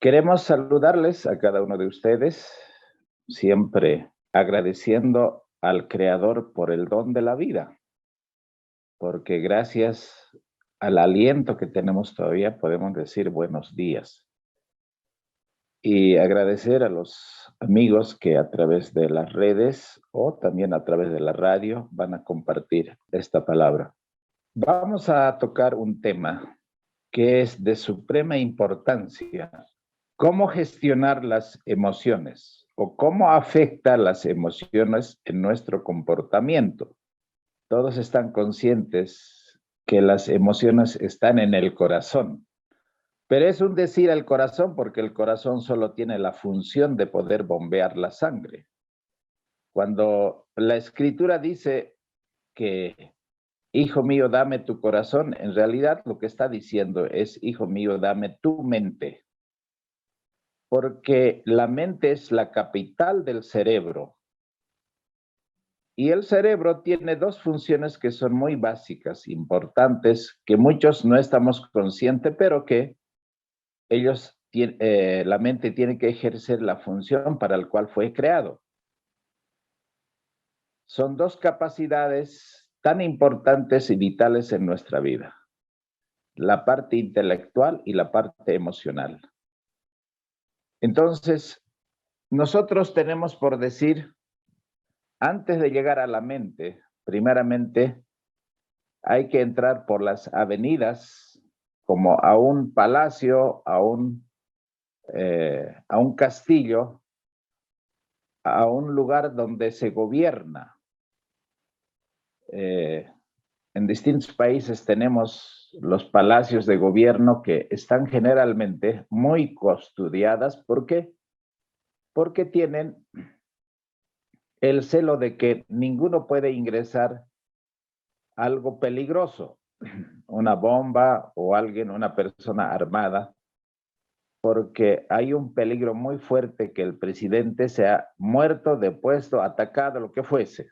Queremos saludarles a cada uno de ustedes, siempre agradeciendo al Creador por el don de la vida, porque gracias al aliento que tenemos todavía podemos decir buenos días. Y agradecer a los amigos que a través de las redes o también a través de la radio van a compartir esta palabra. Vamos a tocar un tema que es de suprema importancia. ¿Cómo gestionar las emociones o cómo afecta las emociones en nuestro comportamiento? Todos están conscientes que las emociones están en el corazón, pero es un decir al corazón porque el corazón solo tiene la función de poder bombear la sangre. Cuando la escritura dice que, hijo mío, dame tu corazón, en realidad lo que está diciendo es, hijo mío, dame tu mente. Porque la mente es la capital del cerebro. Y el cerebro tiene dos funciones que son muy básicas, importantes, que muchos no estamos conscientes, pero que la mente tiene que ejercer la función para la cual fue creado. Son dos capacidades tan importantes y vitales en nuestra vida: la parte intelectual y la parte emocional. Entonces, nosotros tenemos por decir, antes de llegar a la mente, primeramente hay que entrar por las avenidas, como a un palacio, a un castillo, a un lugar donde se gobierna. En distintos países tenemos los palacios de gobierno que están generalmente muy custodiadas. ¿Por qué? Porque tienen el celo de que ninguno puede ingresar algo peligroso, una bomba o alguien, una persona armada, porque hay un peligro muy fuerte que el presidente sea muerto, depuesto, atacado, lo que fuese,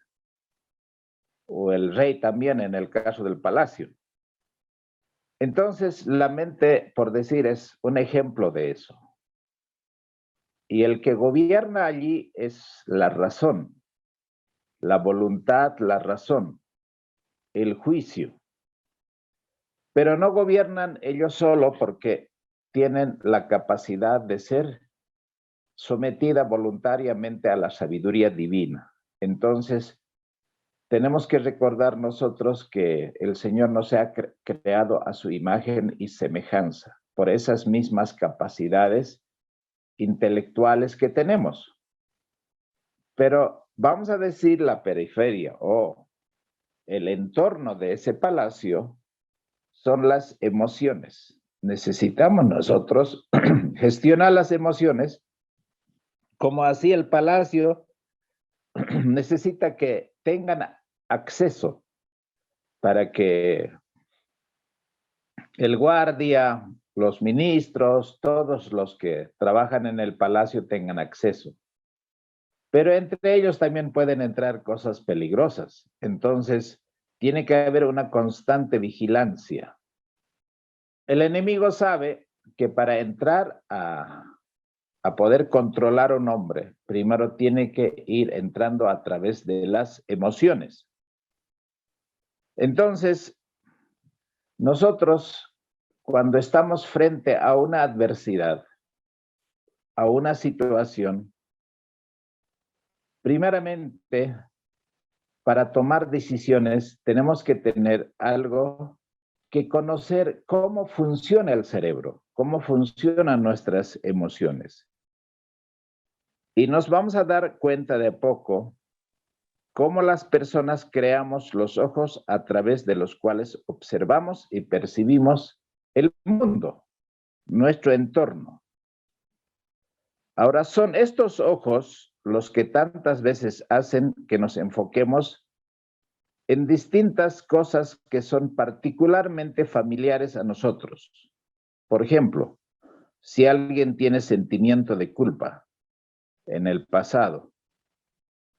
o el rey también en el caso del palacio. Entonces, la mente, por decir, es un ejemplo de eso. Y el que gobierna allí es la razón, la voluntad, la razón, el juicio. Pero no gobiernan ellos solo porque tienen la capacidad de ser sometida voluntariamente a la sabiduría divina. Entonces, tenemos que recordar nosotros que el Señor nos ha creado a su imagen y semejanza, por esas mismas capacidades intelectuales que tenemos. Pero vamos a decir la periferia o el entorno de ese palacio son las emociones. Necesitamos nosotros gestionar las emociones, como así el palacio necesita que tengan acceso para que el guardia, los ministros, todos los que trabajan en el palacio tengan acceso. Pero entre ellos también pueden entrar cosas peligrosas. Entonces, tiene que haber una constante vigilancia. El enemigo sabe que para entrar a poder controlar a un hombre, primero tiene que ir entrando a través de las emociones. Entonces, nosotros, cuando estamos frente a una adversidad, a una situación, primeramente, para tomar decisiones, tenemos que tener algo que conocer cómo funciona el cerebro, cómo funcionan nuestras emociones. Y nos vamos a dar cuenta de poco cómo las personas creamos los ojos a través de los cuales observamos y percibimos el mundo, nuestro entorno. Ahora, son estos ojos los que tantas veces hacen que nos enfoquemos en distintas cosas que son particularmente familiares a nosotros. Por ejemplo, si alguien tiene sentimiento de culpa en el pasado,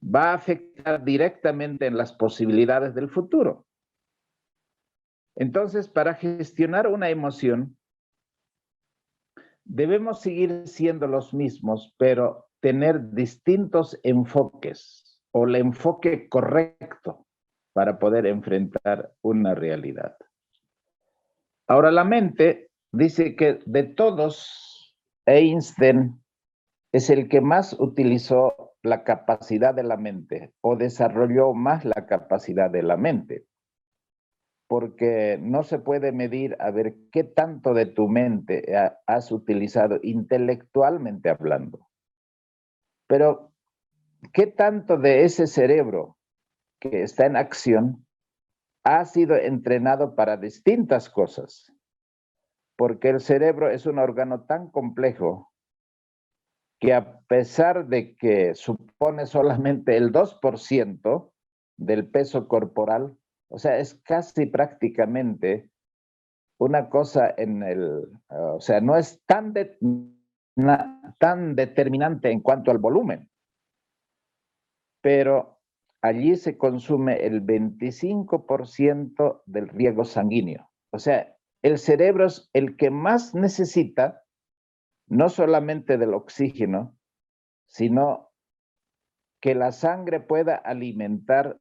va a afectar directamente en las posibilidades del futuro. Entonces, para gestionar una emoción, debemos seguir siendo los mismos, pero tener distintos enfoques o el enfoque correcto para poder enfrentar una realidad. Ahora, la mente dice que de todos, Einstein es el que más utilizó la capacidad de la mente o desarrolló más la capacidad de la mente, porque no se puede medir a ver qué tanto de tu mente has utilizado intelectualmente hablando, pero qué tanto de ese cerebro que está en acción ha sido entrenado para distintas cosas, porque el cerebro es un órgano tan complejo que a pesar de que supone solamente el 2% del peso corporal, o sea, es casi prácticamente una cosa o sea, no es tan determinante en cuanto al volumen, pero allí se consume el 25% del riego sanguíneo. O sea, el cerebro es el que más necesita, no solamente del oxígeno, sino que la sangre pueda alimentar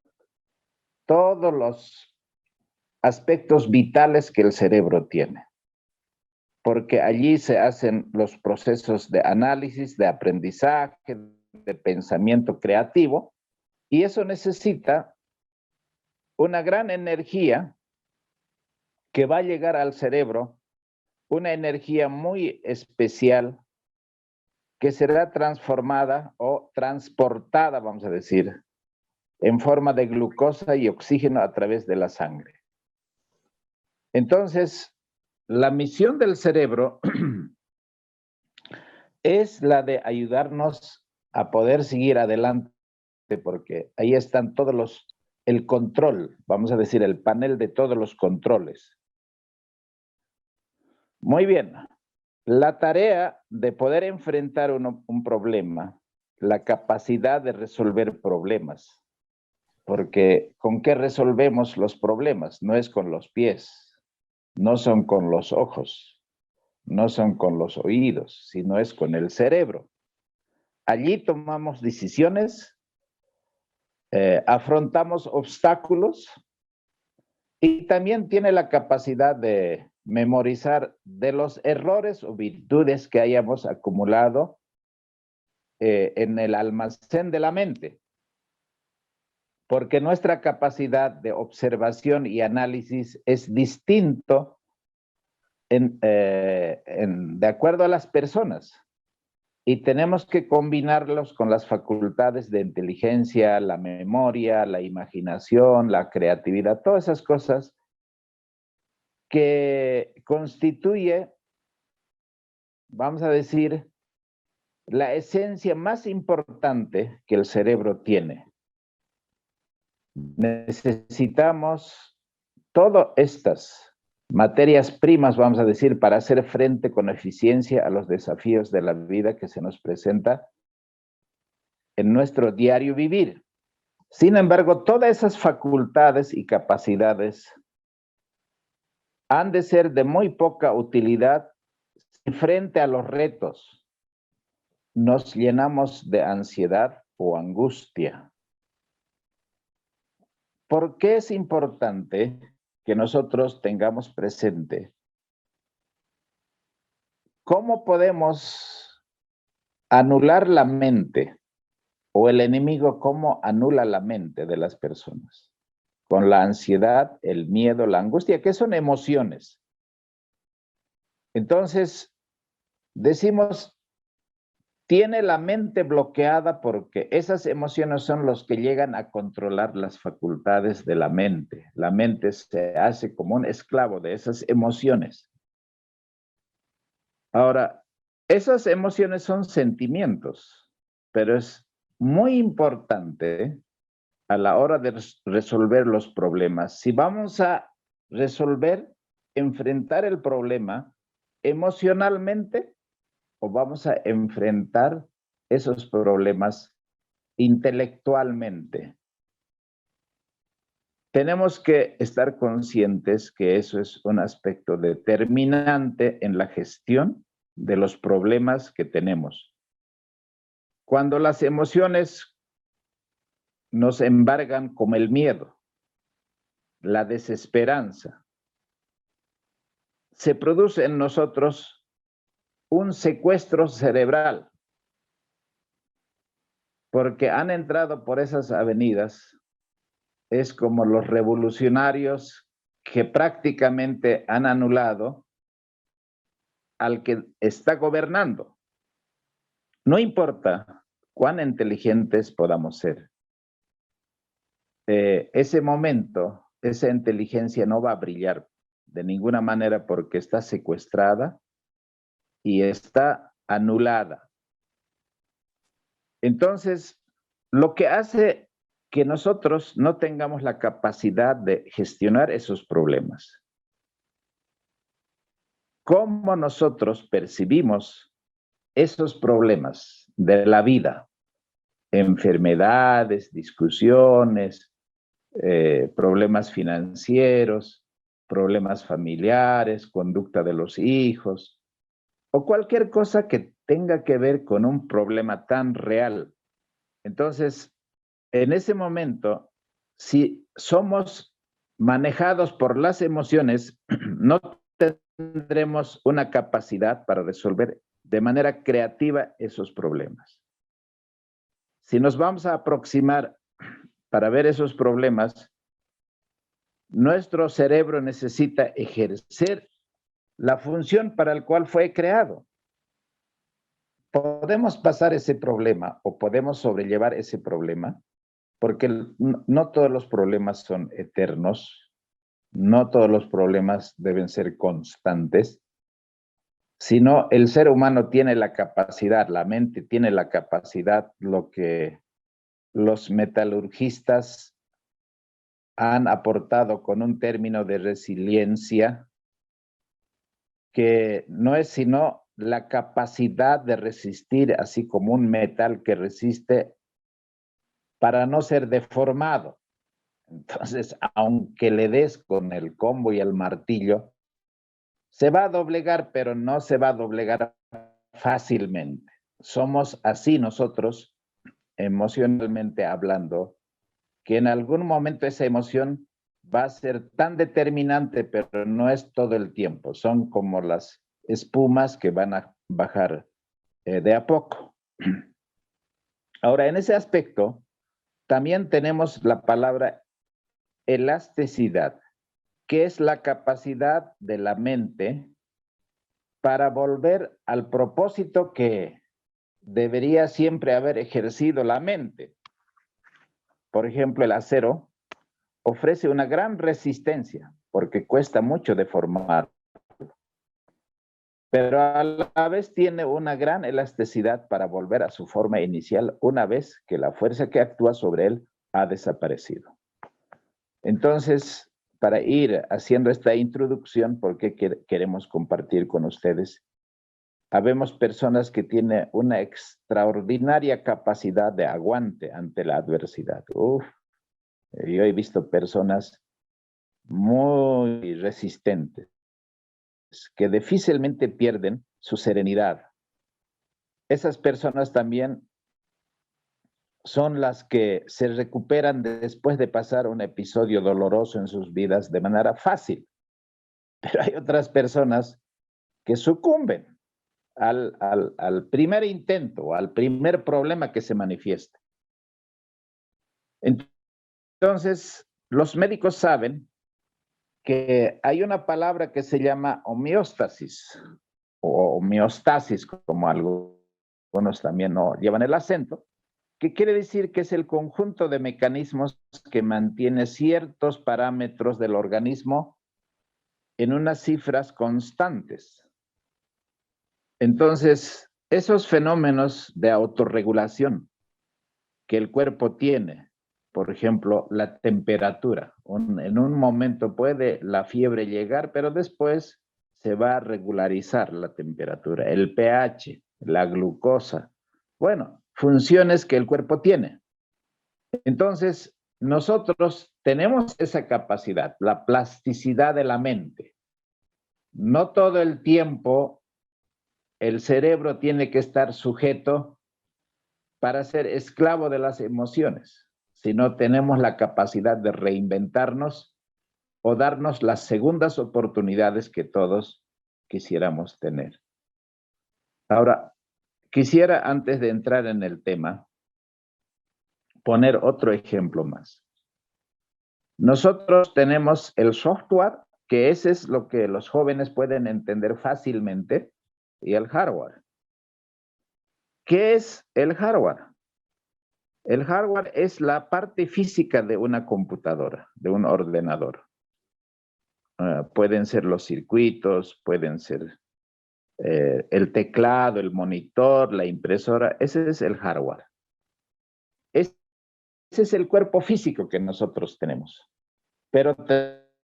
todos los aspectos vitales que el cerebro tiene. Porque allí se hacen los procesos de análisis, de aprendizaje, de pensamiento creativo, y eso necesita una gran energía que va a llegar al cerebro, una energía muy especial que será transformada o transportada, vamos a decir, en forma de glucosa y oxígeno a través de la sangre. Entonces, la misión del cerebro es la de ayudarnos a poder seguir adelante, porque ahí están el control, vamos a decir, el panel de todos los controles. Muy bien, la tarea de poder enfrentar un problema, la capacidad de resolver problemas, porque ¿con qué resolvemos los problemas? No es con los pies, no son con los ojos, no son con los oídos, sino es con el cerebro. Allí tomamos decisiones, afrontamos obstáculos y también tiene la capacidad de memorizar de los errores o virtudes que hayamos acumulado en el almacén de la mente. Porque nuestra capacidad de observación y análisis es distinto de acuerdo a las personas. Y tenemos que combinarlos con las facultades de inteligencia, la memoria, la imaginación, la creatividad, todas esas cosas que constituye, vamos a decir, la esencia más importante que el cerebro tiene. Necesitamos todas estas materias primas, vamos a decir, para hacer frente con eficiencia a los desafíos de la vida que se nos presenta en nuestro diario vivir. Sin embargo, todas esas facultades y capacidades han de ser de muy poca utilidad si frente a los retos nos llenamos de ansiedad o angustia. ¿Por qué es importante que nosotros tengamos presente cómo podemos anular la mente o el enemigo cómo anula la mente de las personas? Con la ansiedad, el miedo, la angustia, que son emociones. Entonces, decimos, tiene la mente bloqueada porque esas emociones son los que llegan a controlar las facultades de la mente. La mente se hace como un esclavo de esas emociones. Ahora, esas emociones son sentimientos, pero es muy importante a la hora de resolver los problemas. Si vamos a enfrentar el problema emocionalmente, o vamos a enfrentar esos problemas intelectualmente. Tenemos que estar conscientes que eso es un aspecto determinante en la gestión de los problemas que tenemos. Cuando las emociones nos embargan como el miedo, la desesperanza, se produce en nosotros un secuestro cerebral, porque han entrado por esas avenidas. Es como los revolucionarios que prácticamente han anulado al que está gobernando. No importa cuán inteligentes podamos ser. Ese momento, esa inteligencia no va a brillar de ninguna manera porque está secuestrada y está anulada. Entonces, lo que hace que nosotros no tengamos la capacidad de gestionar esos problemas. ¿Cómo nosotros percibimos esos problemas de la vida? Enfermedades, discusiones, problemas financieros, problemas familiares, conducta de los hijos, o cualquier cosa que tenga que ver con un problema tan real. Entonces, en ese momento, si somos manejados por las emociones, no tendremos una capacidad para resolver de manera creativa esos problemas. Si nos vamos a aproximar para ver esos problemas, nuestro cerebro necesita ejercer la función para la cual fue creado. Podemos pasar ese problema o podemos sobrellevar ese problema porque no todos los problemas son eternos, no todos los problemas deben ser constantes, sino el ser humano tiene la capacidad, la mente tiene la capacidad, lo que los metalurgistas han aportado con un término de resiliencia, que no es sino la capacidad de resistir, así como un metal que resiste para no ser deformado. Entonces, aunque le des con el combo y el martillo, se va a doblegar, pero no se va a doblegar fácilmente. Somos así nosotros, emocionalmente hablando, que en algún momento esa emoción va a ser tan determinante, pero no es todo el tiempo. Son como las espumas que van a bajar de a poco. Ahora, en ese aspecto, también tenemos la palabra elasticidad, que es la capacidad de la mente para volver al propósito que debería siempre haber ejercido la mente. Por ejemplo, el acero ofrece una gran resistencia porque cuesta mucho deformar, pero a la vez tiene una gran elasticidad para volver a su forma inicial una vez que la fuerza que actúa sobre él ha desaparecido. Entonces, para ir haciendo esta introducción, porque queremos compartir con ustedes, habemos personas que tienen una extraordinaria capacidad de aguante ante la adversidad. Yo he visto personas muy resistentes que difícilmente pierden su serenidad. Esas personas también son las que se recuperan después de pasar un episodio doloroso en sus vidas de manera fácil. Pero hay otras personas que sucumben al primer intento o al primer problema que se manifiesta. Entonces, los médicos saben que hay una palabra que se llama homeostasis o homeostasis, como algunos también no llevan el acento, que quiere decir que es el conjunto de mecanismos que mantiene ciertos parámetros del organismo en unas cifras constantes. Entonces, esos fenómenos de autorregulación que el cuerpo tiene, por ejemplo, la temperatura, en un momento puede la fiebre llegar, pero después se va a regularizar la temperatura, el pH, la glucosa, bueno, funciones que el cuerpo tiene. Entonces, nosotros tenemos esa capacidad, la plasticidad de la mente. No todo el tiempo el cerebro tiene que estar sujeto para ser esclavo de las emociones, si no tenemos la capacidad de reinventarnos o darnos las segundas oportunidades que todos quisiéramos tener. Ahora, quisiera, antes de entrar en el tema, poner otro ejemplo más. Nosotros tenemos el software, que ese es lo que los jóvenes pueden entender fácilmente, y el hardware. ¿Qué es el hardware? El hardware es la parte física de una computadora, de un ordenador. Pueden ser los circuitos, pueden ser el teclado, el monitor, la impresora. Ese es el hardware. Ese es el cuerpo físico que nosotros tenemos. Pero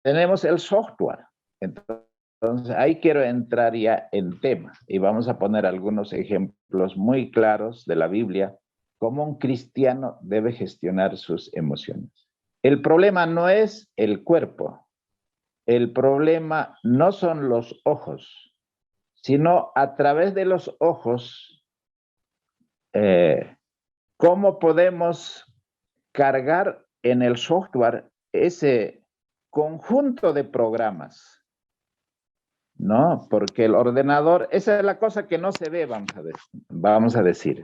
tenemos el software. Entonces, ahí quiero entrar ya en tema y vamos a poner algunos ejemplos muy claros de la Biblia, cómo un cristiano debe gestionar sus emociones. El problema no es el cuerpo, el problema no son los ojos, sino a través de los ojos, cómo podemos cargar en el software ese conjunto de programas. No, porque el ordenador, esa es la cosa que no se ve, vamos a decir,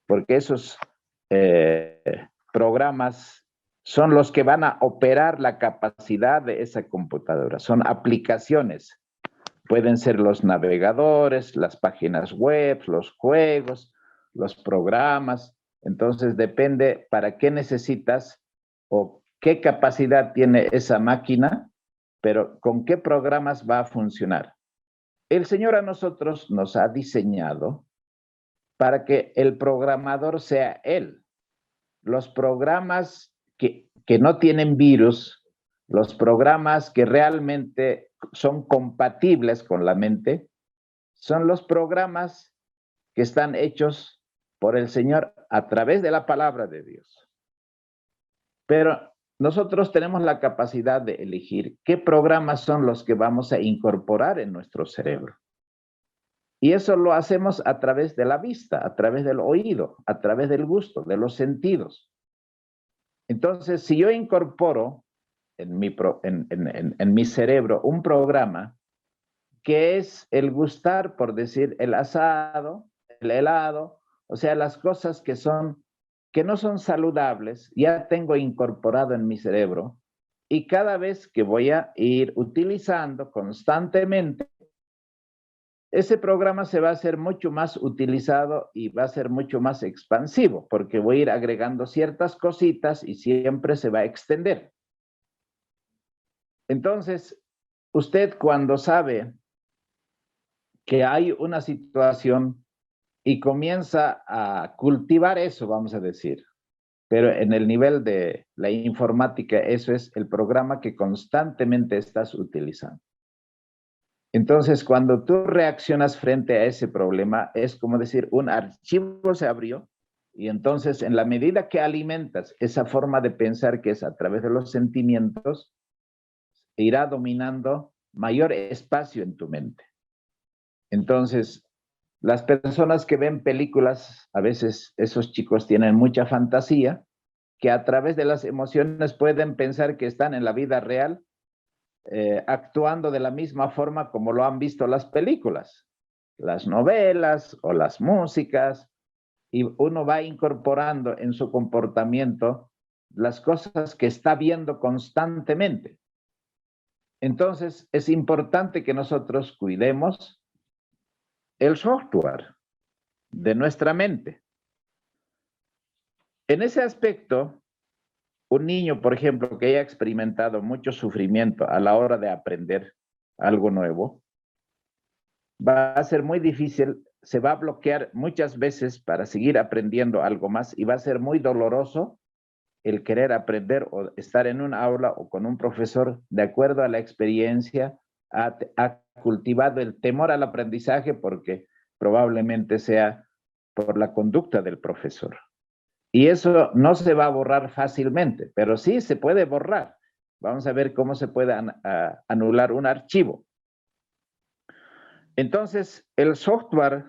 porque esos programas son los que van a operar la capacidad de esa computadora, son aplicaciones, pueden ser los navegadores, las páginas web, los juegos, los programas, entonces depende para qué necesitas o qué capacidad tiene esa máquina, pero ¿con qué programas va a funcionar? El Señor a nosotros nos ha diseñado para que el programador sea Él. Los programas que no tienen virus, los programas que realmente son compatibles con la mente, son los programas que están hechos por el Señor a través de la palabra de Dios. Pero nosotros tenemos la capacidad de elegir qué programas son los que vamos a incorporar en nuestro cerebro. Y eso lo hacemos a través de la vista, a través del oído, a través del gusto, de los sentidos. Entonces, si yo incorporo en mi cerebro un programa que es el gustar, por decir, el asado, el helado, o sea, las cosas que no son saludables, ya tengo incorporado en mi cerebro, y cada vez que voy a ir utilizando constantemente, ese programa se va a hacer mucho más utilizado y va a ser mucho más expansivo, porque voy a ir agregando ciertas cositas y siempre se va a extender. Entonces, usted cuando sabe que hay una situación y comienza a cultivar eso, vamos a decir, pero en el nivel de la informática, eso es el programa que constantemente estás utilizando. Entonces, cuando tú reaccionas frente a ese problema, es como decir, un archivo se abrió y entonces en la medida que alimentas esa forma de pensar que es a través de los sentimientos, irá dominando mayor espacio en tu mente. Entonces, las personas que ven películas, a veces esos chicos tienen mucha fantasía, que a través de las emociones pueden pensar que están en la vida real, actuando de la misma forma como lo han visto las películas, las novelas o las músicas, y uno va incorporando en su comportamiento las cosas que está viendo constantemente. Entonces, es importante que nosotros cuidemos el software de nuestra mente. En ese aspecto, un niño, por ejemplo, que haya experimentado mucho sufrimiento a la hora de aprender algo nuevo, va a ser muy difícil, se va a bloquear muchas veces para seguir aprendiendo algo más y va a ser muy doloroso el querer aprender o estar en un aula o con un profesor de acuerdo a la experiencia, ha cultivado el temor al aprendizaje porque probablemente sea por la conducta del profesor. Y eso no se va a borrar fácilmente, pero sí se puede borrar. Vamos a ver cómo se puede anular un archivo. Entonces, el software,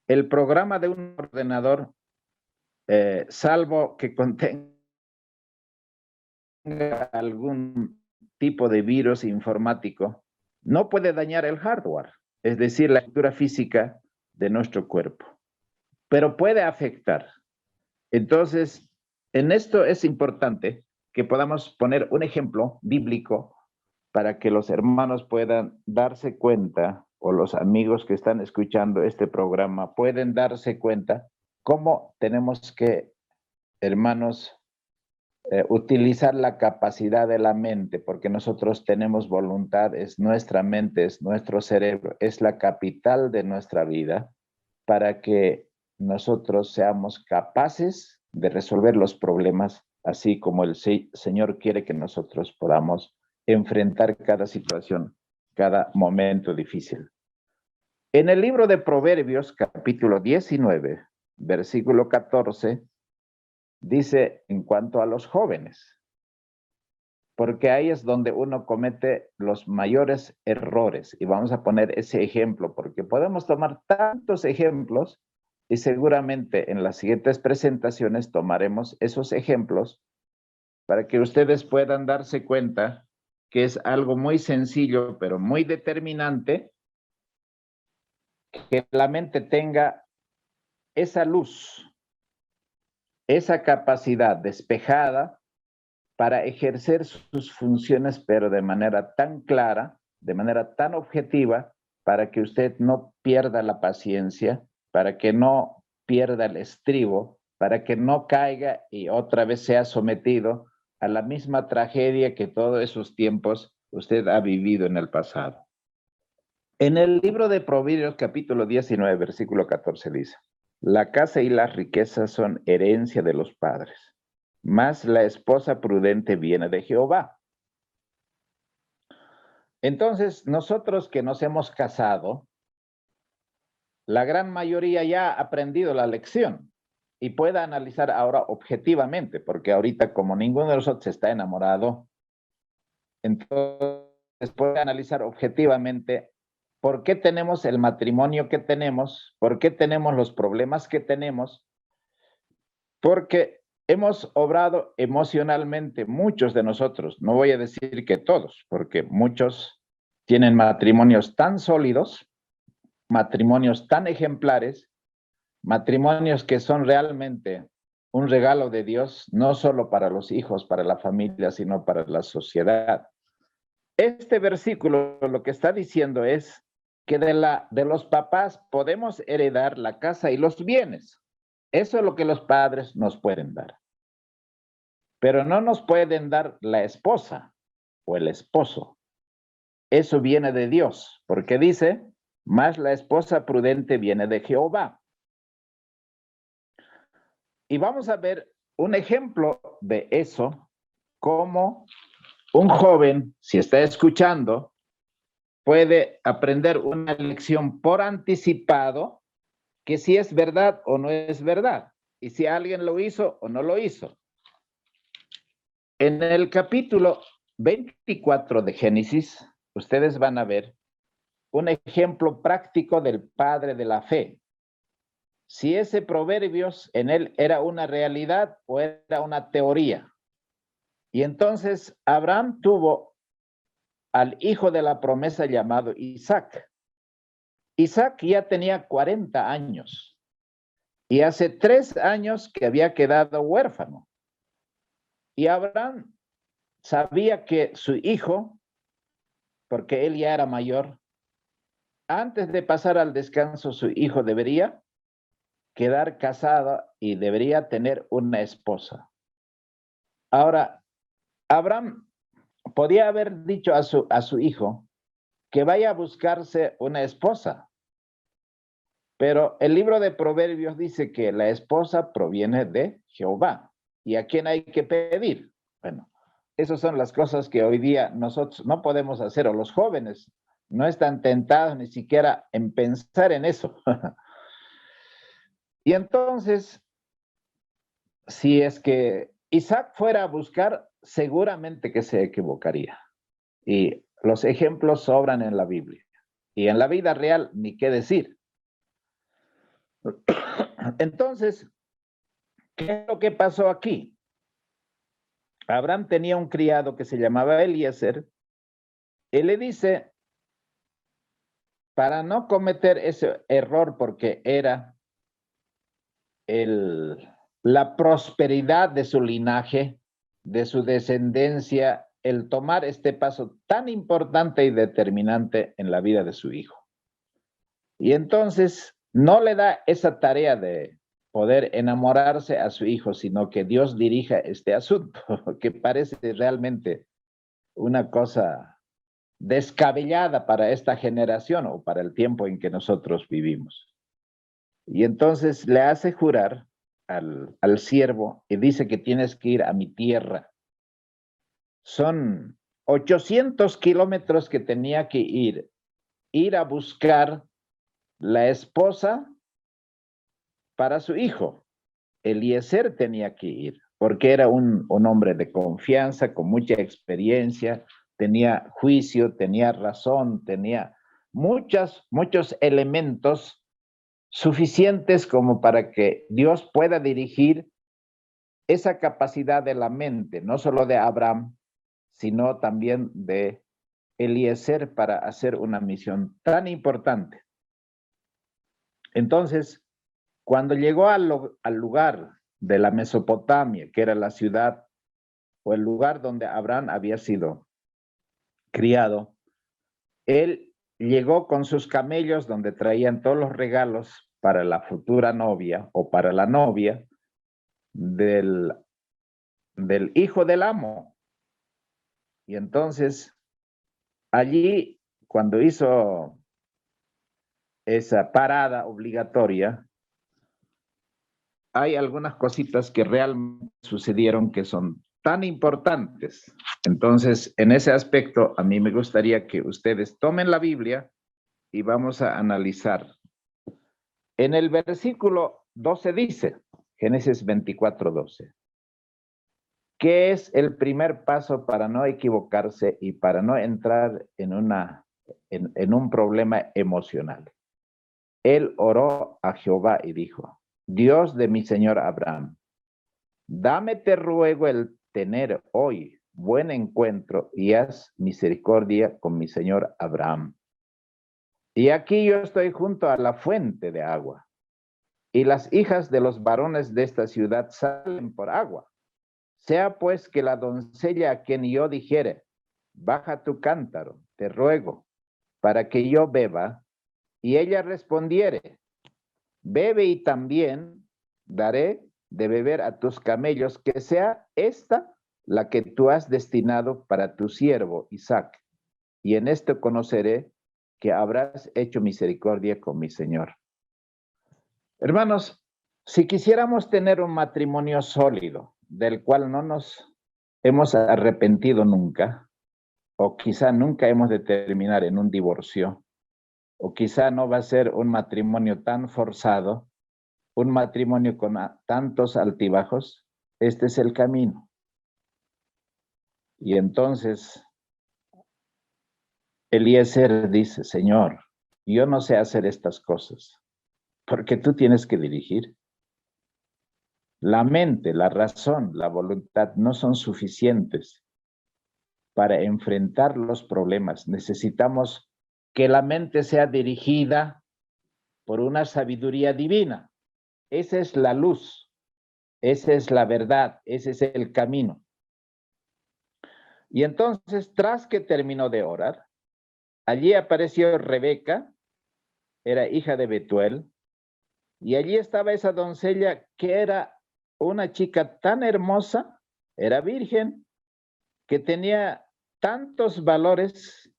el programa de un ordenador, salvo que contenga algún tipo de virus informático, no puede dañar el hardware, es decir, la estructura física de nuestro cuerpo, pero puede afectar. Entonces, en esto es importante que podamos poner un ejemplo bíblico para que los hermanos puedan darse cuenta, o los amigos que están escuchando este programa pueden darse cuenta cómo tenemos que, hermanos, utilizar la capacidad de la mente, porque nosotros tenemos voluntad, es nuestra mente, es nuestro cerebro, es la capital de nuestra vida, para que nosotros seamos capaces de resolver los problemas, así como el Señor quiere que nosotros podamos enfrentar cada situación, cada momento difícil. En el libro de Proverbios, capítulo 19, versículo 14, dice en cuanto a los jóvenes, porque ahí es donde uno comete los mayores errores. Y vamos a poner ese ejemplo, porque podemos tomar tantos ejemplos y seguramente en las siguientes presentaciones tomaremos esos ejemplos para que ustedes puedan darse cuenta que es algo muy sencillo, pero muy determinante, que la mente tenga esa luz, esa capacidad despejada para ejercer sus funciones, pero de manera tan clara, de manera tan objetiva, para que usted no pierda la paciencia, para que no pierda el estribo, para que no caiga y otra vez sea sometido a la misma tragedia que todos esos tiempos usted ha vivido en el pasado. En el libro de Proverbios, capítulo 19, versículo 14 dice, la casa y las riquezas son herencia de los padres, mas la esposa prudente viene de Jehová. Entonces, nosotros que nos hemos casado, la gran mayoría ya ha aprendido la lección y puede analizar ahora objetivamente, porque ahorita como ninguno de nosotros está enamorado, entonces puede analizar objetivamente por qué tenemos el matrimonio que tenemos, por qué tenemos los problemas que tenemos, porque hemos obrado emocionalmente, muchos de nosotros, no voy a decir que todos, porque muchos tienen matrimonios tan sólidos, matrimonios tan ejemplares, matrimonios que son realmente un regalo de Dios, no solo para los hijos, para la familia, sino para la sociedad. Este versículo lo que está diciendo es que de los papás podemos heredar la casa y los bienes. Eso es lo que los padres nos pueden dar. Pero no nos pueden dar la esposa o el esposo. Eso viene de Dios, porque dice, más la esposa prudente viene de Jehová. Y vamos a ver un ejemplo de eso, como un joven, si está escuchando, puede aprender una lección por anticipado, que si es verdad o no es verdad, y si alguien lo hizo o no lo hizo. En el capítulo 24 de Génesis, ustedes van a ver un ejemplo práctico del padre de la fe. Si ese Proverbios en él era una realidad o era una teoría. Y entonces Abraham tuvo al hijo de la promesa llamado Isaac. Isaac ya tenía 40 años y hace 3 años que había quedado huérfano. Y Abraham sabía que su hijo, porque él ya era mayor, antes de pasar al descanso, su hijo debería quedar casado y debería tener una esposa. Ahora, Abraham podía haber dicho a su hijo que vaya a buscarse una esposa, pero el libro de Proverbios dice que la esposa proviene de Jehová. ¿Y a quién hay que pedir? Bueno, esas son las cosas que hoy día nosotros no podemos hacer, o los jóvenes no están tentados ni siquiera en pensar en eso. Y entonces, si es que Isaac fuera a buscar, seguramente que se equivocaría. Y los ejemplos sobran en la Biblia. Y en la vida real, ni qué decir. Entonces, ¿qué es lo que pasó aquí? Abraham tenía un criado que se llamaba Eliezer. Él le dice, para no cometer ese error, porque era la prosperidad de su linaje, de su descendencia, el tomar este paso tan importante y determinante en la vida de su hijo. Y entonces no le da esa tarea de poder enamorarse a su hijo, sino que Dios dirija este asunto, que parece realmente una cosa descabellada para esta generación o para el tiempo en que nosotros vivimos. Y entonces le hace jurar al siervo y dice que tienes que ir a mi tierra. Son 800 kilómetros que tenía que ir a buscar la esposa para su hijo. Eliezer tenía que ir, porque era un hombre de confianza, con mucha experiencia, tenía juicio, tenía razón, tenía muchos elementos suficientes como para que Dios pueda dirigir esa capacidad de la mente, no solo de Abraham, sino también de Eliezer para hacer una misión tan importante. Entonces, cuando llegó al lugar de la Mesopotamia, que era la ciudad o el lugar donde Abraham había sido criado, él llegó con sus camellos donde traían todos los regalos para la futura novia o para la novia del hijo del amo. Y entonces, allí, cuando hizo esa parada obligatoria, hay algunas cositas que realmente sucedieron que son tan importantes. Entonces, en ese aspecto, a mí me gustaría que ustedes tomen la Biblia y vamos a analizar. En el versículo 12 dice, Génesis 24:12, ¿qué es el primer paso para no equivocarse y para no entrar en un problema emocional? Él oró a Jehová y dijo, Dios de mi señor Abraham, dame te ruego el tener hoy buen encuentro y haz misericordia con mi señor Abraham. Y aquí yo estoy junto a la fuente de agua, y las hijas de los varones de esta ciudad salen por agua. Sea pues que la doncella a quien yo dijere, baja tu cántaro, te ruego, para que yo beba, y ella respondiere, bebe y también daré de beber a tus camellos, que sea esta la que tú has destinado para tu siervo Isaac. Y en esto conoceré que habrás hecho misericordia con mi Señor. Hermanos, si quisiéramos tener un matrimonio sólido, del cual no nos hemos arrepentido nunca, o quizá nunca hemos de terminar en un divorcio, o quizá no va a ser un matrimonio tan forzado, un matrimonio con tantos altibajos, este es el camino. Y entonces Eliezer dice, Señor, yo no sé hacer estas cosas, porque tú tienes que dirigir. La mente, la razón, la voluntad no son suficientes para enfrentar los problemas. Necesitamos que la mente sea dirigida por una sabiduría divina. Esa es la luz, esa es la verdad, ese es el camino. Y entonces, tras que terminó de orar, allí apareció Rebeca, era hija de Betuel, y allí estaba esa doncella que era una chica tan hermosa, era virgen, que tenía tantos valores,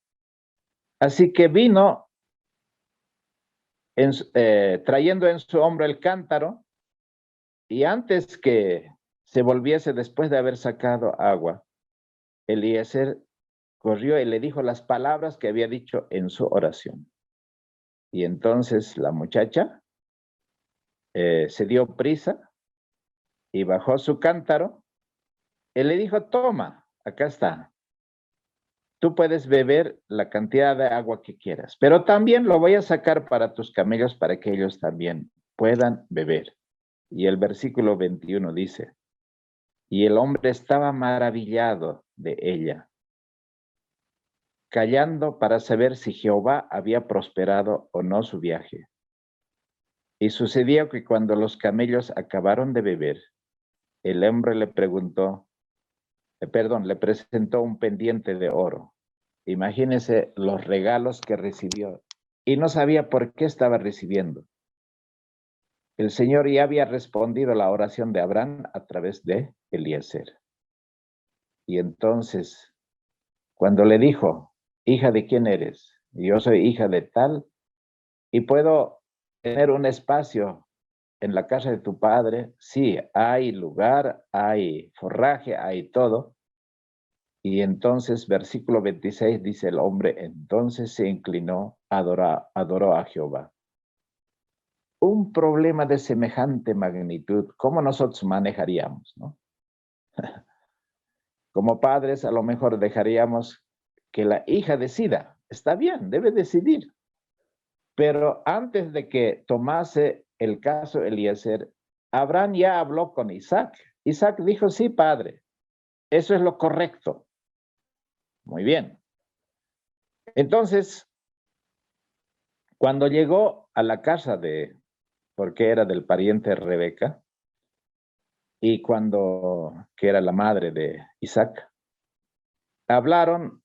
así que vino trayendo en su hombro el cántaro, y antes que se volviese después de haber sacado agua, Eliezer corrió y le dijo las palabras que había dicho en su oración. Y entonces la muchacha se dio prisa y bajó su cántaro. Él le dijo, toma, acá está. tú puedes beber la cantidad de agua que quieras, pero también lo voy a sacar para tus camellos para que ellos también puedan beber. Y el versículo 21 dice, y el hombre estaba maravillado de ella, callando para saber si Jehová había prosperado o no su viaje. Y sucedió que cuando los camellos acabaron de beber, el hombre le presentó un pendiente de oro. Imagínense los regalos que recibió y no sabía por qué estaba recibiendo. El Señor ya había respondido a la oración de Abraham a través de Eliezer. Y entonces, cuando le dijo, hija de quién eres, yo soy hija de tal, y puedo tener un espacio en la casa de tu padre, sí, hay lugar, hay forraje, hay todo. Y entonces, versículo 26 dice el hombre, entonces se inclinó, adoró a Jehová. Un problema de semejante magnitud, ¿cómo nosotros manejaríamos, no? Como padres, a lo mejor dejaríamos que la hija decida. Está bien, debe decidir. Pero antes de que tomase el caso Eliezer, Abraham ya habló con Isaac. Isaac dijo, sí, padre, eso es lo correcto. Muy bien. Entonces, cuando llegó a la casa porque era del pariente de Rebeca, y que era la madre de Isaac, hablaron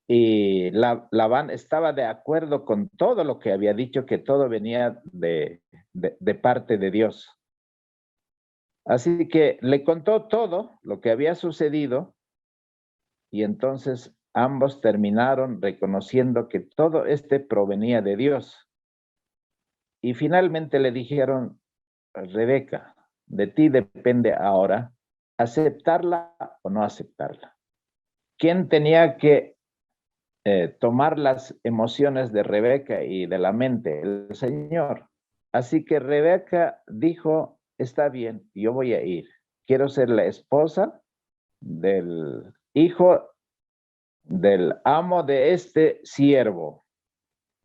y Labán estaba de acuerdo con todo lo que había dicho, que todo venía de parte de Dios. Así que le contó todo lo que había sucedido y entonces ambos terminaron reconociendo que todo provenía de Dios. Y finalmente le dijeron, Rebeca, de ti depende ahora aceptarla o no aceptarla. ¿Quién tenía que tomar las emociones de Rebeca y de la mente? El Señor. Así que Rebeca dijo, está bien, yo voy a ir. Quiero ser la esposa del hijo del amo de este siervo.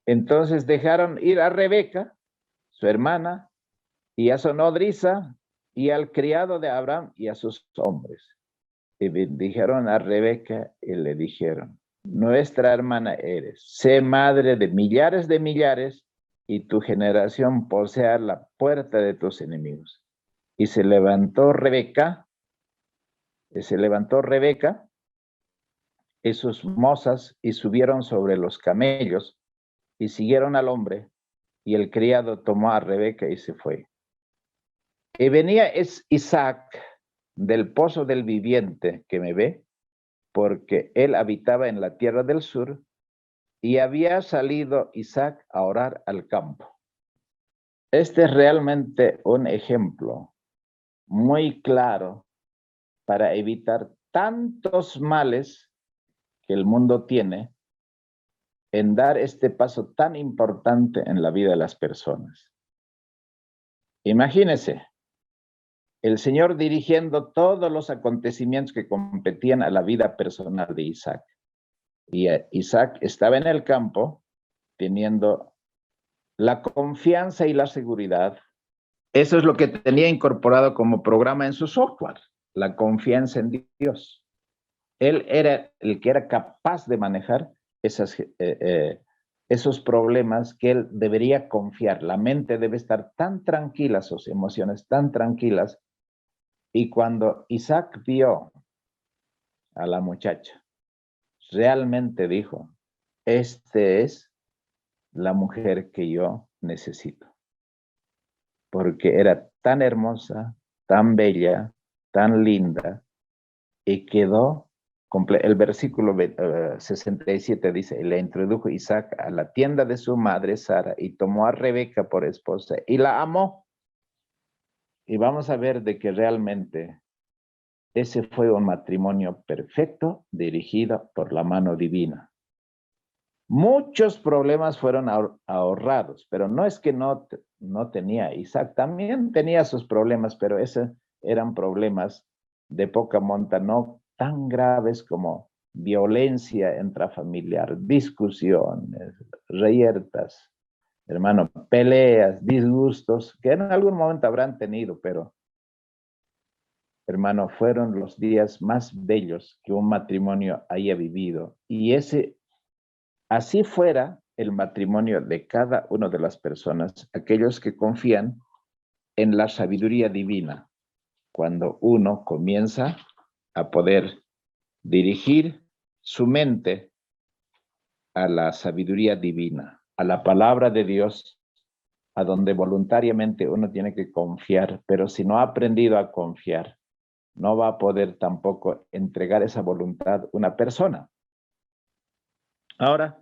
Entonces dejaron ir a Rebeca, su hermana, y a su nodriza, y al criado de Abraham y a sus hombres. Y dijeron a Rebeca y le dijeron, nuestra hermana eres, sé madre de millares, y tu generación posea la puerta de tus enemigos. Y se levantó Rebeca, y sus mozas, y subieron sobre los camellos, y siguieron al hombre, y el criado tomó a Rebeca y se fue. Y venía Isaac del pozo del viviente que me ve, porque él habitaba en la tierra del sur, y había salido Isaac a orar al campo. Este es realmente un ejemplo muy claro para evitar tantos males que el mundo tiene en dar este paso tan importante en la vida de las personas. Imagínense, el Señor dirigiendo todos los acontecimientos que competían a la vida personal de Isaac. Y Isaac estaba en el campo teniendo la confianza y la seguridad. Eso es lo que tenía incorporado como programa en su software, la confianza en Dios. Él era el que era capaz de manejar esos problemas que él debería confiar. La mente debe estar tan tranquila, sus emociones tan tranquilas. Y cuando Isaac vio a la muchacha, realmente dijo, esta es la mujer que yo necesito. Porque era tan hermosa, tan bella, tan linda, y quedó el versículo 67 dice, le introdujo Isaac a la tienda de su madre Sara y tomó a Rebeca por esposa y la amó. Y vamos a ver de que realmente ese fue un matrimonio perfecto dirigido por la mano divina. Muchos problemas fueron ahorrados, pero no es que no tenía Isaac, también tenía sus problemas, pero esos eran problemas de poca monta, no tan graves como violencia intrafamiliar, discusiones, reyertas, hermano, peleas, disgustos, que en algún momento habrán tenido, pero, hermano, fueron los días más bellos que un matrimonio haya vivido. Y así fuera el matrimonio de cada una de las personas, aquellos que confían en la sabiduría divina, cuando uno comienza a poder dirigir su mente a la sabiduría divina, a la palabra de Dios, a donde voluntariamente uno tiene que confiar, pero si no ha aprendido a confiar, no va a poder tampoco entregar esa voluntad a una persona. Ahora,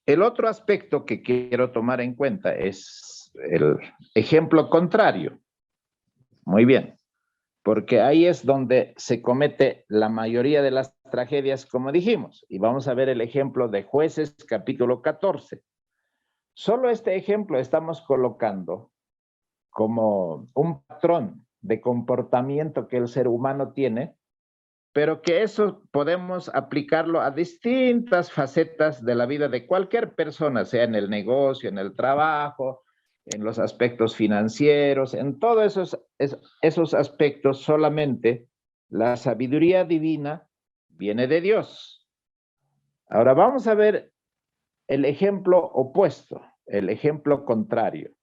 el otro aspecto que quiero tomar en cuenta es el ejemplo contrario. Muy bien, porque ahí es donde se comete la mayoría de las tragedias, como dijimos. Y vamos a ver el ejemplo de Jueces, capítulo 14. Solo este ejemplo estamos colocando como un patrón de comportamiento que el ser humano tiene, pero que eso podemos aplicarlo a distintas facetas de la vida de cualquier persona, sea en el negocio, en el trabajo, en los aspectos financieros, en todos esos aspectos. Solamente la sabiduría divina viene de Dios. Ahora vamos a ver el ejemplo opuesto, el ejemplo contrario.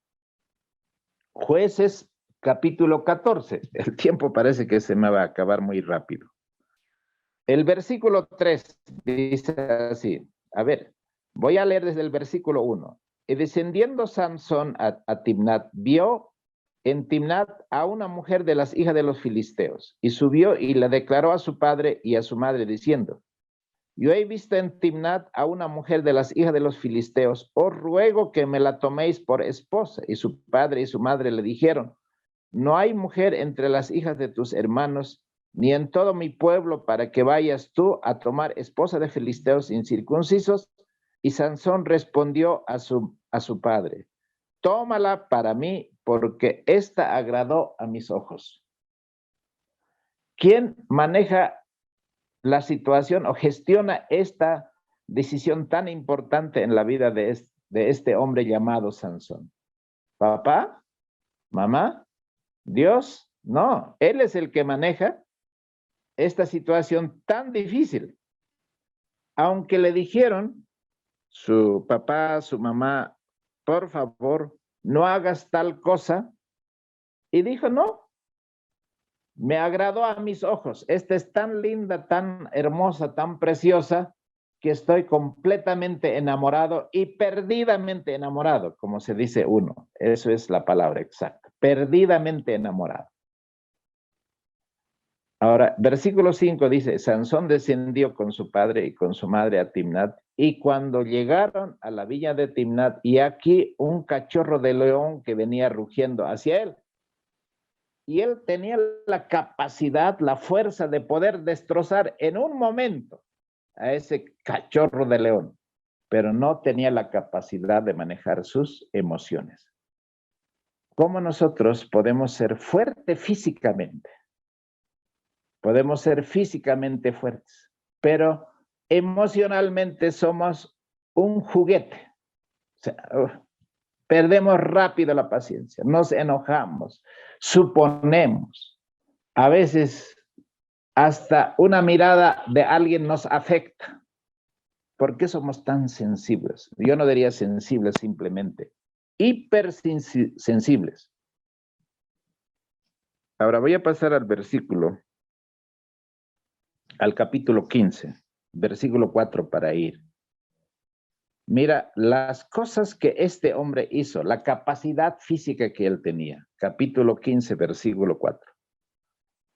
Jueces capítulo 14. El tiempo parece que se me va a acabar muy rápido. El versículo 3 dice así, a ver, voy a leer desde el versículo 1. Y descendiendo Sansón a Timnat, vio en Timnat a una mujer de las hijas de los filisteos, y subió y la declaró a su padre y a su madre, diciendo, yo he visto en Timnat a una mujer de las hijas de los filisteos, os ruego que me la toméis por esposa. Y su padre y su madre le dijeron, no hay mujer entre las hijas de tus hermanos, ni en todo mi pueblo, para que vayas tú a tomar esposa de filisteos incircuncisos. Y Sansón respondió a su padre, tómala para mí, porque esta agradó a mis ojos. ¿Quién maneja la situación o gestiona esta decisión tan importante en la vida de este hombre llamado Sansón? ¿Papá? ¿Mamá? ¿Dios? No, él es el que maneja esta situación tan difícil. Aunque le dijeron su papá, su mamá, por favor, no hagas tal cosa, y dijo, no, me agradó a mis ojos, esta es tan linda, tan hermosa, tan preciosa, que estoy completamente enamorado y perdidamente enamorado, como se dice uno. Eso es la palabra exacta, perdidamente enamorado. Ahora, versículo 5 dice, Sansón descendió con su padre y con su madre a Timnat, y cuando llegaron a la villa de Timnat, y aquí un cachorro de león que venía rugiendo hacia él. Y él tenía la capacidad, la fuerza de poder destrozar en un momento a ese cachorro de león, pero no tenía la capacidad de manejar sus emociones. ¿Cómo nosotros podemos ser fuertes físicamente? Podemos ser físicamente fuertes, pero emocionalmente somos un juguete. O sea, perdemos rápido la paciencia, nos enojamos, suponemos. A veces hasta una mirada de alguien nos afecta. ¿Por qué somos tan sensibles? Yo no diría sensibles simplemente, hipersensibles. Ahora voy a pasar al capítulo 15, versículo 4 para ir. Mira, las cosas que este hombre hizo, la capacidad física que él tenía. Capítulo 15, versículo 4.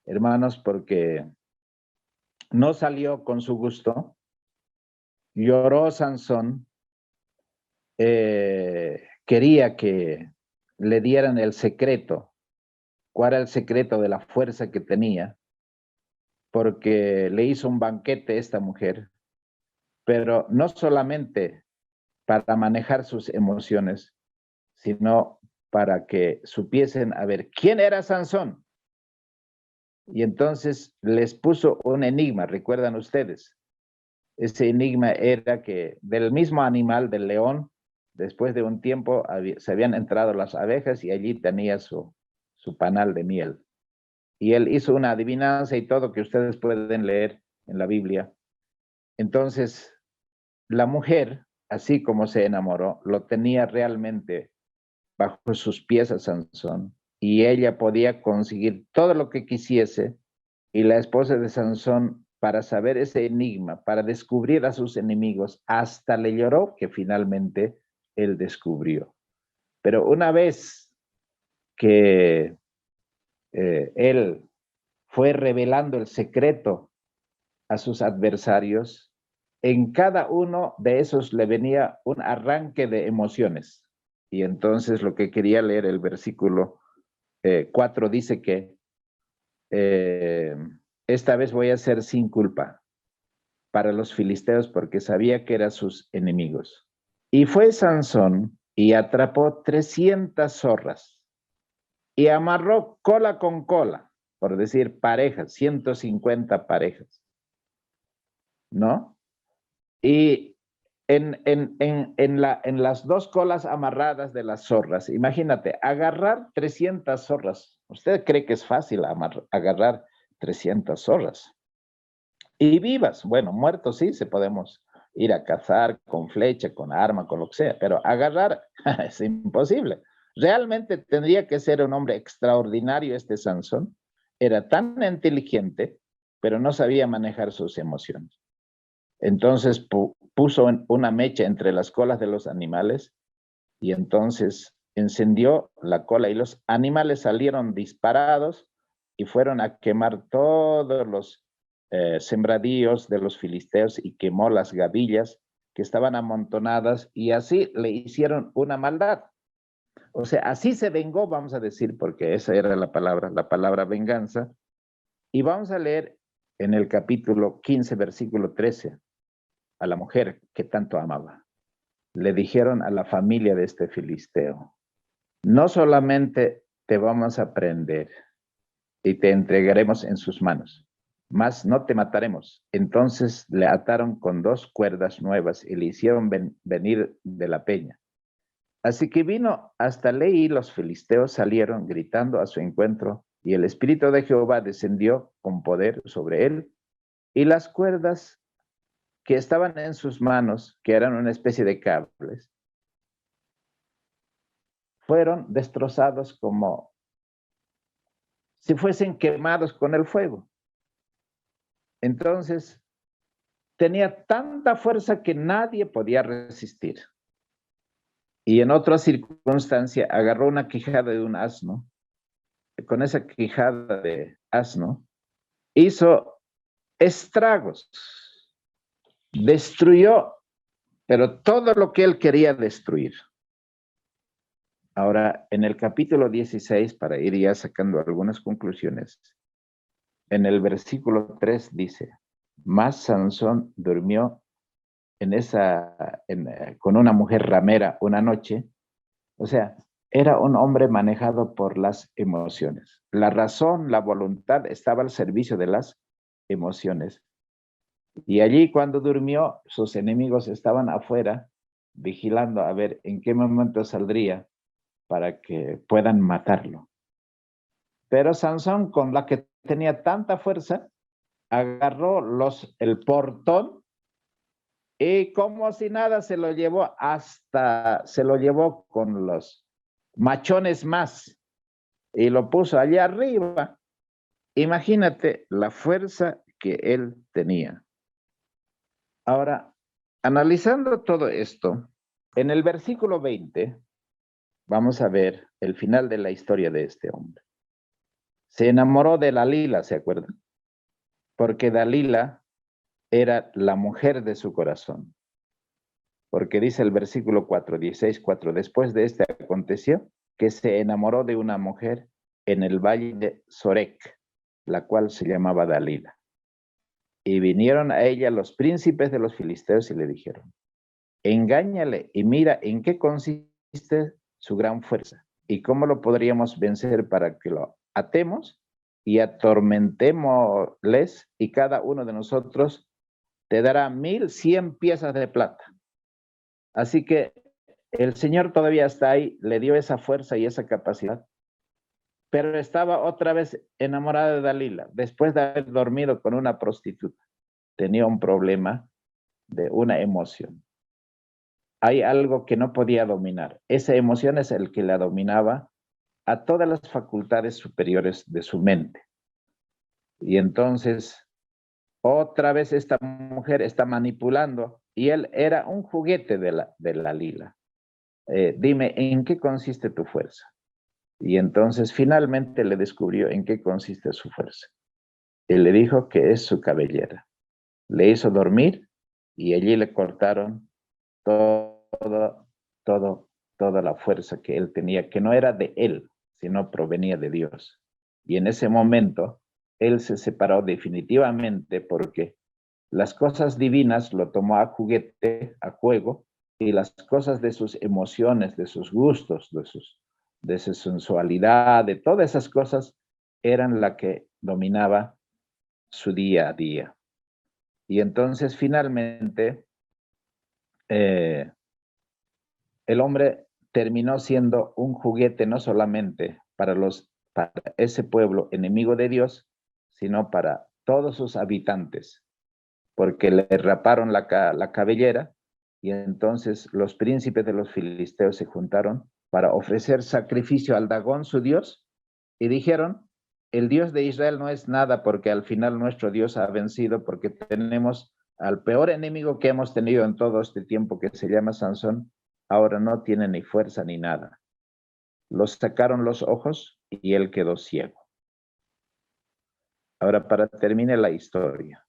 Hermanos, porque no salió con su gusto, lloró Sansón, quería que le dieran el secreto. ¿Cuál era el secreto de la fuerza que tenía? Porque le hizo un banquete a esta mujer, pero no solamente para manejar sus emociones, sino para que supiesen a ver quién era Sansón. Y entonces les puso un enigma, recuerdan ustedes, Ese enigma era que del mismo animal, del león, después de un tiempo se habían entrado las abejas y allí tenía su panal de miel. Y él hizo una adivinanza y todo que ustedes pueden leer en la Biblia. Entonces, la mujer, así como se enamoró, lo tenía realmente bajo sus pies a Sansón y ella podía conseguir todo lo que quisiese y la esposa de Sansón, para saber ese enigma, para descubrir a sus enemigos, hasta le lloró que finalmente él descubrió. Pero una vez que él fue revelando el secreto a sus adversarios, en cada uno de esos le venía un arranque de emociones. Y entonces lo que quería leer el versículo 4 dice que esta vez voy a ser sin culpa para los filisteos porque sabía que eran sus enemigos. Y fue Sansón y atrapó 300 zorras y amarró cola con cola, por decir parejas, 150 parejas, ¿no? Y en las dos colas amarradas de las zorras, imagínate, agarrar 300 zorras. ¿Usted cree que es fácil agarrar 300 zorras? Y vivas, bueno, muertos sí, se podemos ir a cazar con flecha, con arma, con lo que sea, pero agarrar es imposible. Realmente tendría que ser un hombre extraordinario este Sansón. Era tan inteligente, pero no sabía manejar sus emociones. Entonces puso una mecha entre las colas de los animales y entonces encendió la cola y los animales salieron disparados y fueron a quemar todos los sembradíos de los filisteos y quemó las gavillas que estaban amontonadas y así le hicieron una maldad. O sea, así se vengó, vamos a decir, porque esa era la palabra venganza. Y vamos a leer en el capítulo 15, versículo 13, a la mujer que tanto amaba. Le dijeron a la familia de este filisteo: no solamente te vamos a prender y te entregaremos en sus manos, mas no te mataremos. Entonces le ataron con 2 cuerdas nuevas y le hicieron venir de la peña. Así que vino hasta Leí y los filisteos salieron gritando a su encuentro y el Espíritu de Jehová descendió con poder sobre él y las cuerdas que estaban en sus manos, que eran una especie de cables, fueron destrozados como si fuesen quemados con el fuego. Entonces, tenía tanta fuerza que nadie podía resistir. Y en otra circunstancia, agarró una quijada de un asno. Con esa quijada de asno, hizo estragos. Destruyó, pero todo lo que él quería destruir. Ahora, en el capítulo 16, para ir ya sacando algunas conclusiones, en el versículo 3 dice: mas Sansón durmió con una mujer ramera una noche. O sea, era un hombre manejado por las emociones. La razón, la voluntad estaba al servicio de las emociones. Y allí cuando durmió, sus enemigos estaban afuera vigilando a ver en qué momento saldría para que puedan matarlo. Pero Sansón, con la que tenía tanta fuerza, agarró el portón y como si nada se lo llevó con los machones más y lo puso allá arriba. Imagínate la fuerza que él tenía. Ahora, analizando todo esto, en el versículo 20 vamos a ver el final de la historia de este hombre. Se enamoró de Dalila, ¿se acuerdan? Porque Dalila era la mujer de su corazón. Porque dice el versículo 4, 16:4, después de este aconteció que se enamoró de una mujer en el valle de Sorek, la cual se llamaba Dalila. Y vinieron a ella los príncipes de los filisteos y le dijeron: engáñale y mira en qué consiste su gran fuerza y cómo lo podríamos vencer para que lo atemos y atormentémosles y cada uno de nosotros te dará 1100 piezas de plata. Así que el Señor todavía está ahí, le dio esa fuerza y esa capacidad, pero estaba otra vez enamorada de Dalila, después de haber dormido con una prostituta. Tenía un problema de una emoción. Hay algo que no podía dominar. Esa emoción es el que la dominaba a todas las facultades superiores de su mente. Y entonces, otra vez esta mujer está manipulando y él era un juguete de la Lila. Dime, ¿en qué consiste tu fuerza? Y entonces finalmente le descubrió en qué consiste su fuerza. Él le dijo que es su cabellera. Le hizo dormir y allí le cortaron toda la fuerza que él tenía, que no era de él, sino provenía de Dios. Y en ese momento, él se separó definitivamente porque las cosas divinas lo tomó a juguete, a juego, y las cosas de sus emociones, de sus gustos, de su sensualidad, de todas esas cosas, eran la que dominaba su día a día. Y entonces finalmente el hombre terminó siendo un juguete no solamente para ese pueblo enemigo de Dios, sino para todos sus habitantes, porque le raparon la cabellera y entonces los príncipes de los filisteos se juntaron para ofrecer sacrificio al Dagón, su Dios, y dijeron, el Dios de Israel no es nada porque al final nuestro Dios ha vencido porque tenemos al peor enemigo que hemos tenido en todo este tiempo que se llama Sansón, ahora no tiene ni fuerza ni nada. Los sacaron los ojos y él quedó ciego. Ahora para terminar la historia.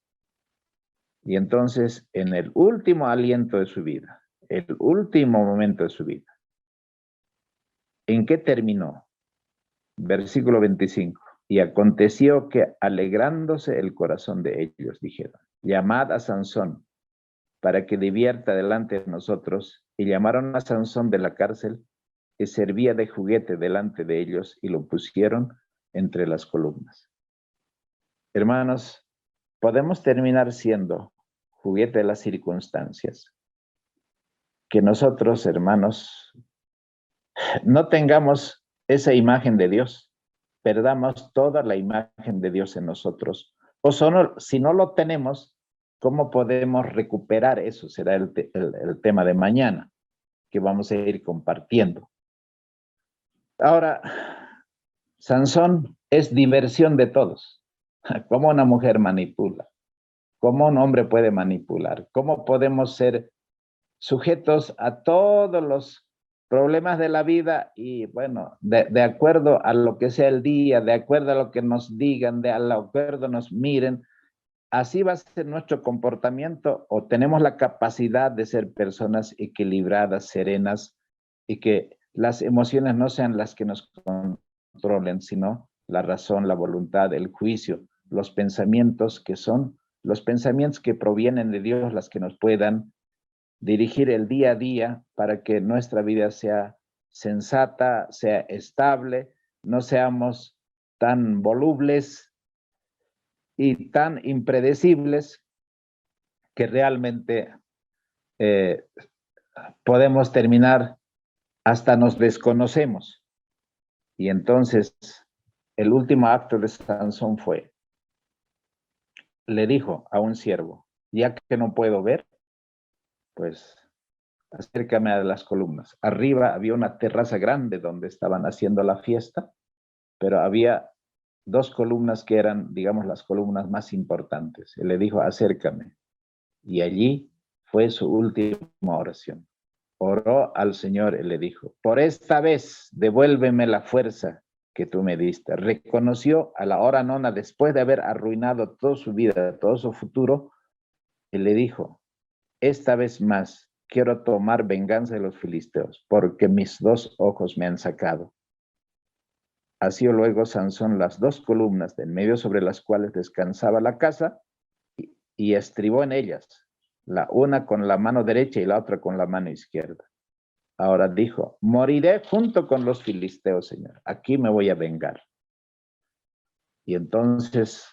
Y entonces, en el último aliento de su vida, el último momento de su vida, ¿en qué terminó? Versículo 25. Y aconteció que alegrándose el corazón de ellos, dijeron, llamad a Sansón para que divierta delante de nosotros. Y llamaron a Sansón de la cárcel, que servía de juguete delante de ellos, y lo pusieron entre las columnas. Hermanos, podemos terminar siendo juguete de las circunstancias. Que nosotros, hermanos, no tengamos esa imagen de Dios, perdamos toda la imagen de Dios en nosotros. O si no lo tenemos, ¿cómo podemos recuperar eso? Será el tema de mañana, que vamos a ir compartiendo. Ahora, Sansón es diversión de todos. ¿Cómo una mujer manipula? ¿Cómo un hombre puede manipular? ¿Cómo podemos ser sujetos a todos los problemas de la vida y bueno, de acuerdo a lo que sea el día, de acuerdo a lo que nos digan, de acuerdo nos miren, así va a ser nuestro comportamiento o tenemos la capacidad de ser personas equilibradas, serenas y que las emociones no sean las que nos controlen, sino la razón, la voluntad, el juicio, los pensamientos que son los pensamientos que provienen de Dios, las que nos puedan dirigir el día a día para que nuestra vida sea sensata, sea estable, no seamos tan volubles y tan impredecibles que realmente podemos terminar hasta nos desconocemos. Y entonces el último acto de Sansón fue, le dijo a un siervo, ya que no puedo ver, pues acércame a las columnas. Arriba había una terraza grande donde estaban haciendo la fiesta, pero había dos columnas que eran, digamos, las columnas más importantes. Él le dijo, acércame. Y allí fue su última oración. Oró al Señor y le dijo, por esta vez devuélveme la fuerza que tú me diste. Reconoció a la hora nona, después de haber arruinado toda su vida, todo su futuro, y le dijo, esta vez más quiero tomar venganza de los filisteos, porque mis dos ojos me han sacado. Asió luego Sansón las dos columnas de en medio sobre las cuales descansaba la casa y estribó en ellas, la una con la mano derecha y la otra con la mano izquierda. Ahora dijo, moriré junto con los filisteos, Señor. Aquí me voy a vengar. Y entonces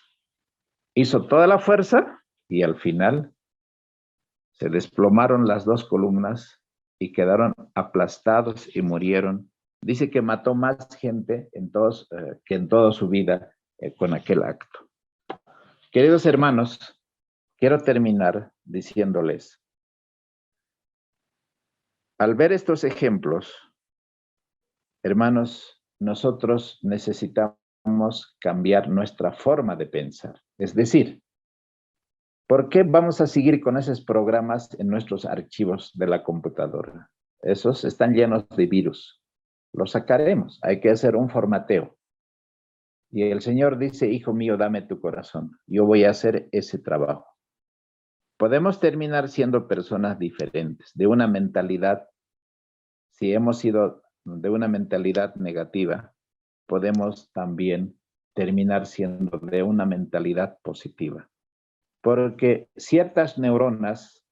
hizo toda la fuerza y al final Se desplomaron las dos columnas y quedaron aplastados y murieron. Dice que mató más gente que en toda su vida con aquel acto. Queridos hermanos, quiero terminar diciéndoles, al ver estos ejemplos, hermanos, nosotros necesitamos cambiar nuestra forma de pensar. Es decir, ¿por qué vamos a seguir con esos programas en nuestros archivos de la computadora? Esos están llenos de virus. Los sacaremos, hay que hacer un formateo. Y el Señor dice, hijo mío, dame tu corazón. Yo voy a hacer ese trabajo. Podemos terminar siendo personas diferentes, de una mentalidad. Si hemos sido de una mentalidad negativa, podemos también terminar siendo de una mentalidad positiva. Porque ciertas neuronas,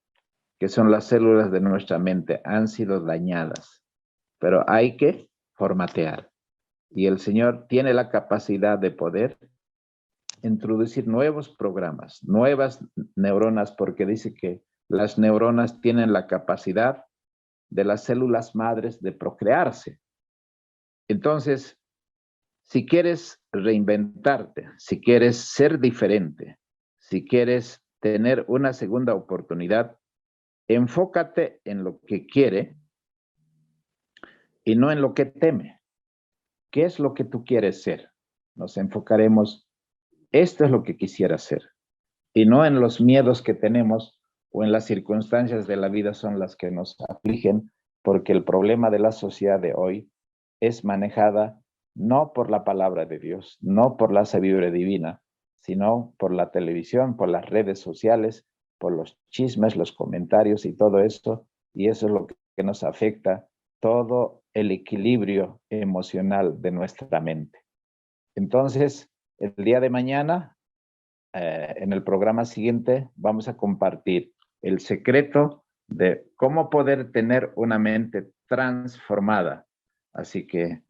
que son las células de nuestra mente, han sido dañadas, pero hay que formatear. Y el Señor tiene la capacidad de poder introducir nuevos programas, nuevas neuronas, porque dice que las neuronas tienen la capacidad de las células madres de procrearse. Entonces, si quieres reinventarte, si quieres ser diferente, si quieres tener una segunda oportunidad, enfócate en lo que quiere y no en lo que teme. ¿Qué es lo que tú quieres ser? Nos enfocaremos, esto es lo que quisiera ser, y no en los miedos que tenemos o en las circunstancias de la vida son las que nos afligen, porque el problema de la sociedad de hoy es manejada no por la palabra de Dios, no por la sabiduría divina, sino por la televisión, por las redes sociales, por los chismes, los comentarios y todo esto, y eso es lo que nos afecta todo el equilibrio emocional de nuestra mente. Entonces, el día de mañana, en el programa siguiente, vamos a compartir el secreto de cómo poder tener una mente transformada. Así que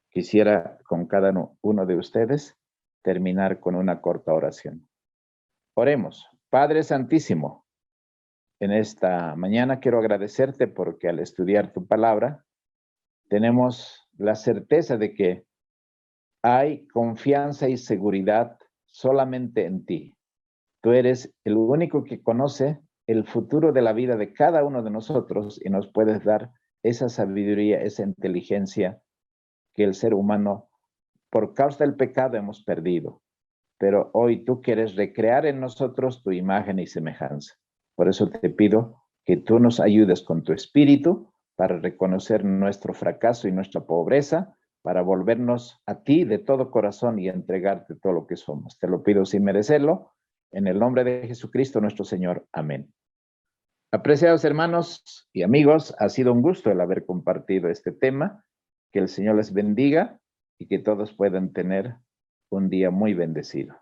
quisiera con cada uno de ustedes terminar con una corta oración. Oremos. Padre Santísimo, en esta mañana quiero agradecerte porque al estudiar tu palabra tenemos la certeza de que hay confianza y seguridad solamente en ti. Tú eres el único que conoce el futuro de la vida de cada uno de nosotros y nos puedes dar esa sabiduría, esa inteligencia que el ser humano, por causa del pecado, hemos perdido. Pero hoy tú quieres recrear en nosotros tu imagen y semejanza. Por eso te pido que tú nos ayudes con tu espíritu para reconocer nuestro fracaso y nuestra pobreza, para volvernos a ti de todo corazón y entregarte todo lo que somos. Te lo pido sin merecerlo, en el nombre de Jesucristo nuestro Señor. Amén. Apreciados hermanos y amigos, ha sido un gusto el haber compartido este tema. Que el Señor les bendiga y que todos puedan tener un día muy bendecido.